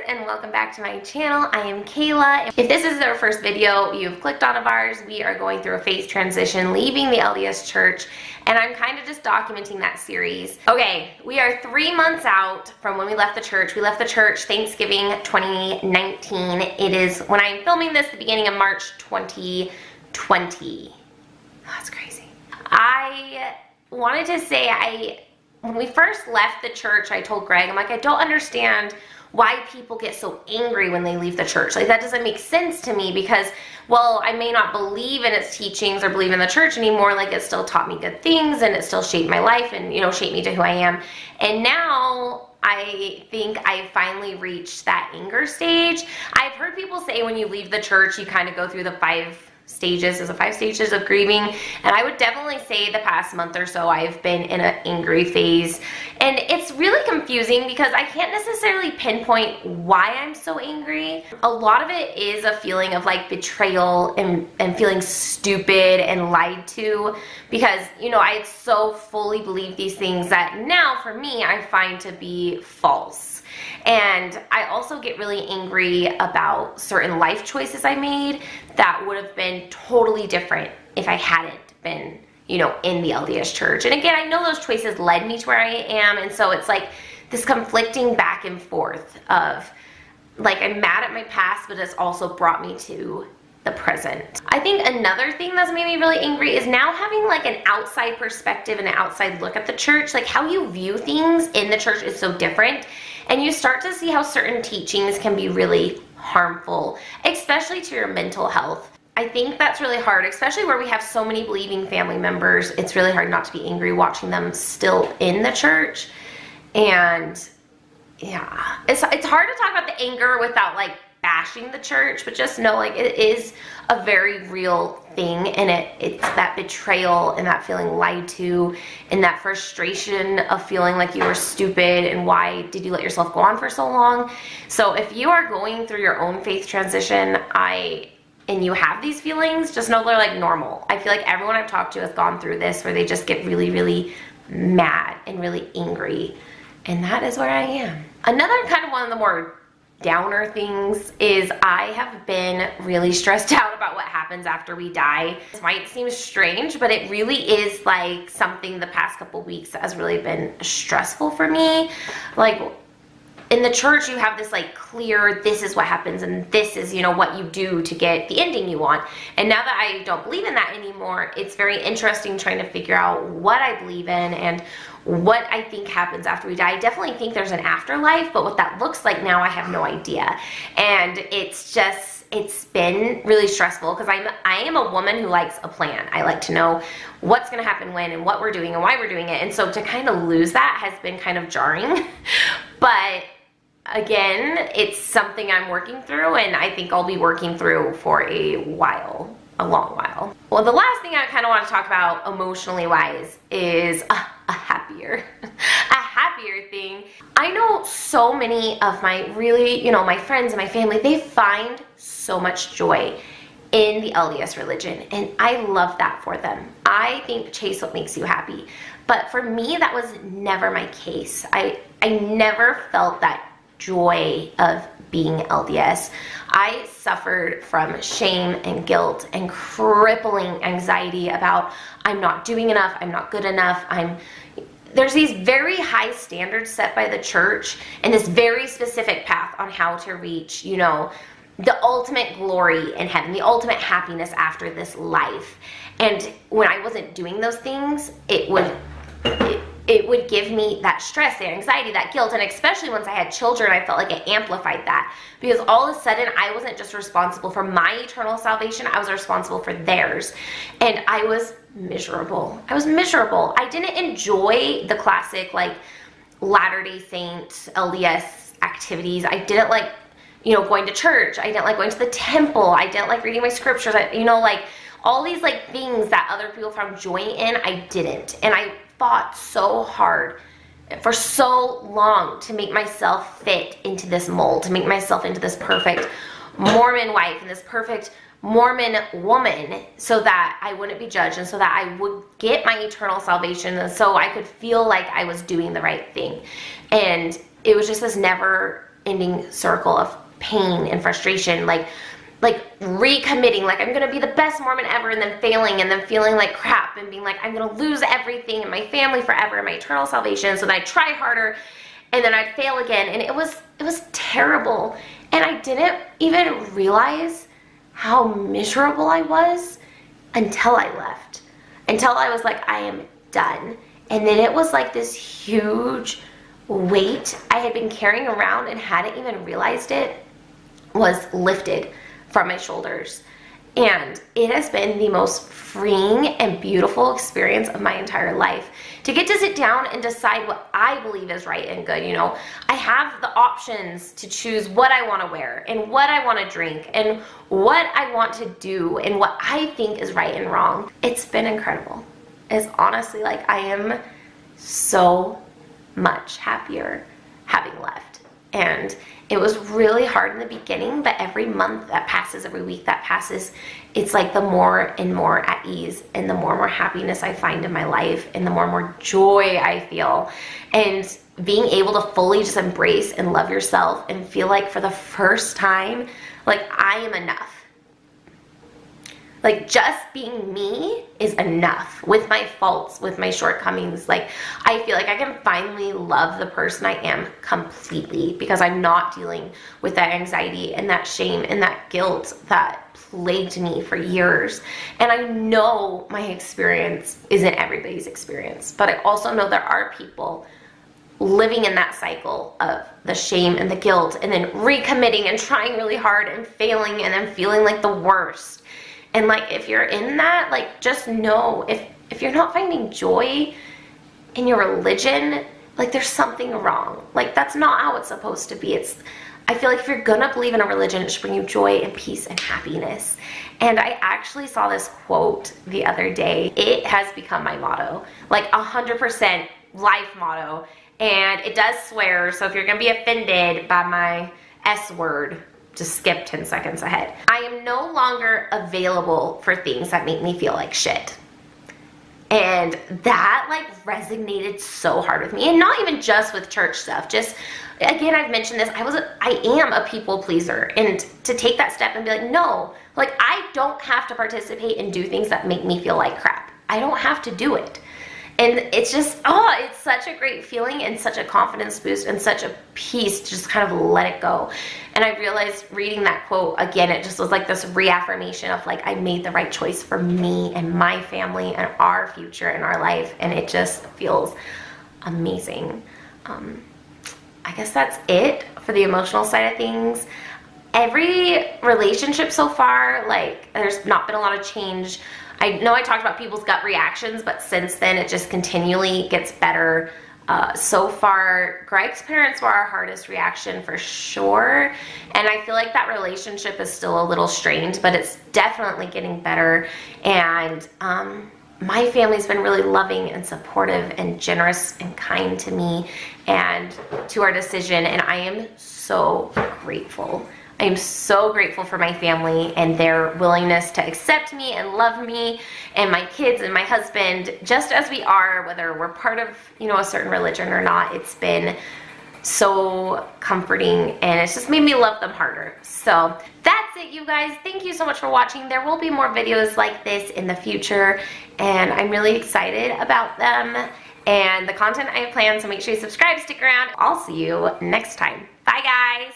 and welcome back to my channel. I am Kayla. If this is our first video you've clicked on of ours, we are going through a faith transition, leaving the LDS church, and I'm kind of just documenting that series. Okay, we are 3 months out from when we left the church. We left the church Thanksgiving 2019. It is, when I'm filming this, the beginning of March 2020. That's crazy. I wanted to say, when we first left the church, I told Greg, I'm like, I don't understand why people get so angry when they leave the church. Like, that doesn't make sense to me because, well, I may not believe in its teachings or believe in the church anymore. Like, it still taught me good things and it still shaped my life and, you know, shaped me to who I am. And now I think I finally reached that anger stage. I've heard people say when you leave the church, you kind of go through the 5 stages, is the 5 stages of grieving, and I would definitely say the past month or so I've been in an angry phase, and it's really confusing because I can't necessarily pinpoint why I'm so angry. A lot of it is a feeling of like betrayal and feeling stupid and lied to, because, you know, I so fully believe these things that now for me I find to be false. And I also get really angry about certain life choices I made that would have been totally different if I hadn't been, you know, in the LDS church. And again, I know those choices led me to where I am, and so it's like this conflicting back and forth of, like, I'm mad at my past, but it's also brought me to the present. I think another thing that's made me really angry is now having like an outside perspective and an outside look at the church. Like, how you view things in the church is so different, and you start to see how certain teachings can be really harmful, especially to your mental health. I think that's really hard, especially where we have so many believing family members. It's really hard not to be angry watching them still in the church. And yeah, it's hard to talk about the anger without like bashing the church, but just know, like, it is a very real thing, and it's that betrayal and that feeling lied to and that frustration of feeling like you were stupid and why did you let yourself go on for so long. So if you are going through your own faith transition, and you have these feelings, just know they're like normal. I feel like everyone I've talked to has gone through this, where they just get really, really mad and really angry, and that is where I am. Another kind of one of the more downer things is I have been really stressed out about what happens after we die. This might seem strange, but it really is like something the past couple weeks that has really been stressful for me. Like, in the church, you have this like clear, this is what happens and this is, you know, what you do to get the ending you want. And now that I don't believe in that anymore, it's very interesting trying to figure out what I believe in and what I think happens after we die. I definitely think there's an afterlife, but what that looks like now, I have no idea. And it's been really stressful because I am a woman who likes a plan. I like to know what's going to happen when and what we're doing and why we're doing it. And so to kind of lose that has been kind of jarring. But again, it's something I'm working through, and I think I'll be working through for a while. A long while. Well, the last thing I kind of want to talk about emotionally wise is a happier thing. I know so many of my really, you know, my friends and my family, they find so much joy in the LDS religion, and I love that for them. I think chase what makes you happy. But for me, that was never my case. I never felt that joy of being LDS. I suffered from shame and guilt and crippling anxiety about I'm not doing enough, I'm not good enough, there's these very high standards set by the church and this very specific path on how to reach, you know, the ultimate glory in heaven, the ultimate happiness after this life. And when I wasn't doing those things, it would give me that stress, that anxiety, that guilt, and especially once I had children, I felt like it amplified that, because all of a sudden I wasn't just responsible for my eternal salvation, I was responsible for theirs, and I was miserable. I was miserable. I didn't enjoy the classic, like, Latter-day Saint LDS activities. I didn't like, you know, going to church. I didn't like going to the temple. I didn't like reading my scriptures. You know, like, all these, like, things that other people found joy in, I didn't, and I fought so hard for so long to make myself fit into this mold, to make myself into this perfect Mormon wife and this perfect Mormon woman, so that I wouldn't be judged and so that I would get my eternal salvation, and so I could feel like I was doing the right thing. And it was just this never ending circle of pain and frustration, like recommitting, like I'm gonna be the best Mormon ever, and then failing, and then feeling like crap, and being like I'm gonna lose everything in my family forever, my eternal salvation. So then I try harder, and then I'd fail again, and it was terrible. And I didn't even realize how miserable I was until I left, until I was like, I am done. And then it was like this huge weight I had been carrying around and hadn't even realized it was lifted from my shoulders. And it has been the most freeing and beautiful experience of my entire life to get to sit down and decide what I believe is right and good. You know, I have the options to choose what I want to wear and what I want to drink and what I want to do and what I think is right and wrong. It's been incredible. It's honestly like I am so much happier having left. And it was really hard in the beginning, but every month that passes, every week that passes, it's like the more and more at ease, and the more and more happiness I find in my life, and the more and more joy I feel. And being able to fully just embrace and love yourself and feel like for the first time, like I am enough. Like just being me is enough, with my faults, with my shortcomings. Like I feel like I can finally love the person I am completely, because I'm not dealing with that anxiety and that shame and that guilt that plagued me for years. And I know my experience isn't everybody's experience, but I also know there are people living in that cycle of the shame and the guilt, and then recommitting and trying really hard and failing, and then feeling like the worst. And like, if you're in that, like, just know if you're not finding joy in your religion, like there's something wrong. Like that's not how it's supposed to be. I feel like if you're gonna believe in a religion, it should bring you joy and peace and happiness. And I actually saw this quote the other day. It has become my motto, like 100% life motto. And it does swear, so if you're gonna be offended by my S word, just skip 10 seconds ahead. I am no longer available for things that make me feel like shit. And that like resonated so hard with me, and not even just with church stuff. Just, again, I've mentioned this, I am a people pleaser, and to take that step and be like, no, like I don't have to participate and do things that make me feel like crap. I don't have to do it. And it's just, oh, it's such a great feeling and such a confidence boost and such a peace to just kind of let it go. And I realized reading that quote again, it just was like this reaffirmation of like, I made the right choice for me and my family and our future and our life. And it just feels amazing. I guess that's it for the emotional side of things. Every relationship so far, like there's not been a lot of change. I know I talked about people's gut reactions, but since then it just continually gets better. So far, Greg's parents were our hardest reaction for sure. And I feel like that relationship is still a little strained, but it's definitely getting better. And my family's been really loving and supportive and generous and kind to me and to our decision. And I am so grateful. I am so grateful for my family and their willingness to accept me and love me and my kids and my husband just as we are, whether we're part of, you know, a certain religion or not. It's been so comforting, and it's just made me love them harder. So that's it, you guys. Thank you so much for watching. There will be more videos like this in the future, and I'm really excited about them and the content I have planned, so make sure you subscribe, stick around. I'll see you next time. Bye, guys.